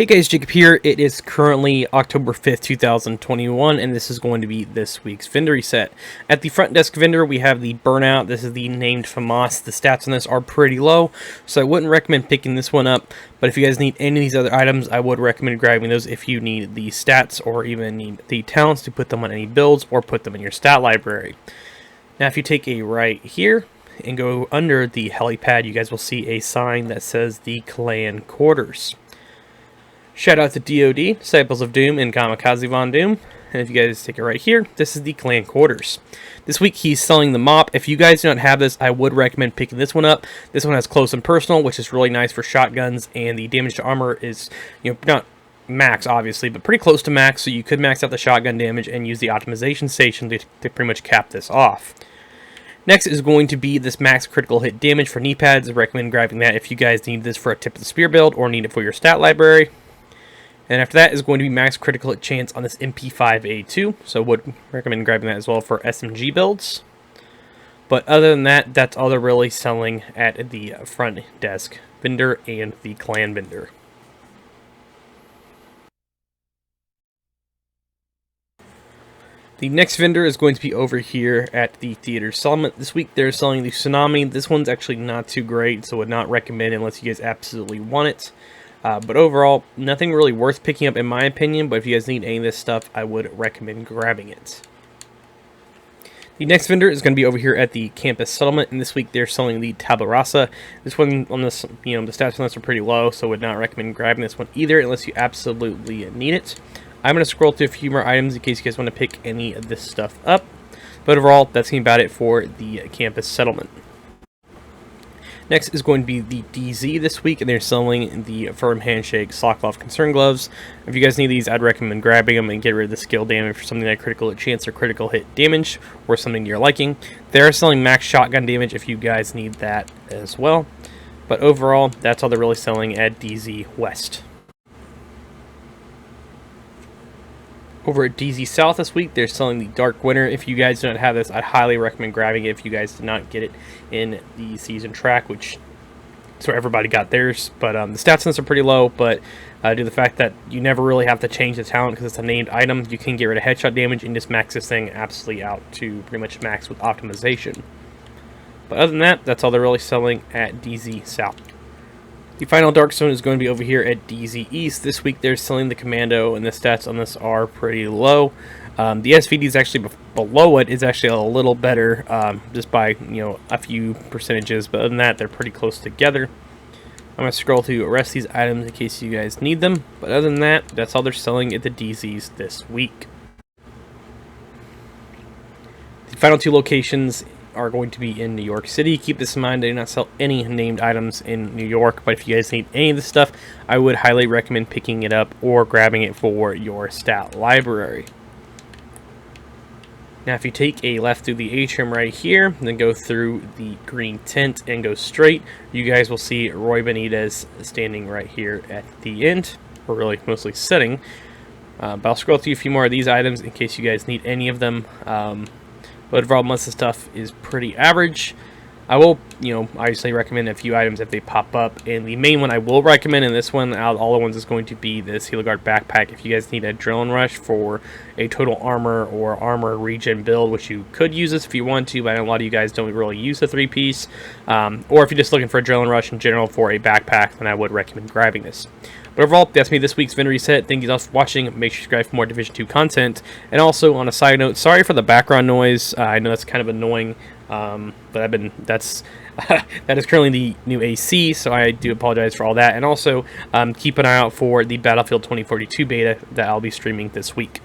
Hey guys, Jacob here. It is currently October 5th, 2021, and this is going to be this week's vendor reset. At the front desk vendor, we have the Burnout. This is the named FAMAS. The stats on this are pretty low, so I wouldn't recommend picking this one up. But if you guys need any of these other items, I would recommend grabbing those if you need the stats or even need the talents to put them on any builds or put them in your stat library. Now, if you take a right here and go under the helipad, you guys will see a sign that says the Clan Quarters. Shout out to DoD, Disciples of Doom, and Kamikaze Von Doom. And if you guys take it right here, this is the Clan Quarters. This week he's selling the Mop. If you guys do not have this, I would recommend picking this one up. This one has close and personal, which is really nice for shotguns, and the damage to armor is, not max obviously, but pretty close to max, so you could max out the shotgun damage and use the optimization station to pretty much cap this off. Next is going to be this max critical hit damage for knee pads. I recommend grabbing that if you guys need this for a tip of the spear build or need it for your stat library. And after that is going to be max critical hit chance on this MP5A2, so would recommend grabbing that as well for SMG builds. But other than that, that's all they're really selling at the front desk vendor and the clan vendor. The next vendor is going to be over here at the Theater Settlement. This week they're selling the Tsunami. This one's actually not too great, so would not recommend unless you guys absolutely want it. But overall, nothing really worth picking up in my opinion, but if you guys need any of this stuff, I would recommend grabbing it. The next vendor is going to be over here at the Campus Settlement, and this week they're selling the Tabula Rasa. This one, on this, the stats on this are pretty low, so would not recommend grabbing this one either unless you absolutely need it. I'm going to scroll through a few more items in case you guys want to pick any of this stuff up. But overall, that's going to be about it for the Campus Settlement. Next is going to be the DZ this week, and they're selling the Firm Handshake Sokolov Concern Gloves. If you guys need these, I'd recommend grabbing them and get rid of the skill damage for something like critical hit chance or critical hit damage, or something you're liking. They're selling max shotgun damage if you guys need that as well. But overall, that's all they're really selling at DZ West. Over at DZ South this week, they're selling the Dark Winter. If you guys do not have this, I'd highly recommend grabbing it if you guys did not get it in the season track, which so everybody got theirs. But the stats on this are pretty low, but due to the fact that you never really have to change the talent because it's a named item, you can get rid of headshot damage and just max this thing absolutely out to pretty much max with optimization. But other than that, that's all they're really selling at DZ South. The final Dark Zone is going to be over here at DZ East. This week they're selling the Commando, and the stats on this are pretty low. The SVD is actually below it is actually a little better, just by a few percentages. But other than that, they're pretty close together. I'm going to scroll through the rest of these items in case you guys need them. But other than that, that's all they're selling at the DZs this week. The final two locations are going to be in New York City. Keep this in mind, they do not sell any named items in New York, but if you guys need any of this stuff, I would highly recommend picking it up or grabbing it for your stat library. Now if you take a left through the atrium right here, then go through the green tent and go straight, you guys will see Roy Benitez standing right here at the end, or really mostly sitting. But I'll scroll through a few more of these items in case you guys need any of them. But overall, most of the stuff is pretty average. I will, obviously recommend a few items if they pop up. And the main one I will recommend in this one, out of all the ones, is going to be this Helo Guard backpack. If you guys need a Adrenaline Rush for a total armor or armor regen build, which you could use this if you want to, but I know a lot of you guys don't really use the 3-piece. Or if you're just looking for Adrenaline Rush in general for a backpack, then I would recommend grabbing this. But overall, that's me this week's vendor reset. Thank you all for watching. Make sure you subscribe for more Division 2 content. And also, on a side note, sorry for the background noise. I know that's kind of annoying, but that is currently the new AC, so I do apologize for all that. And also, keep an eye out for the Battlefield 2042 beta that I'll be streaming this week.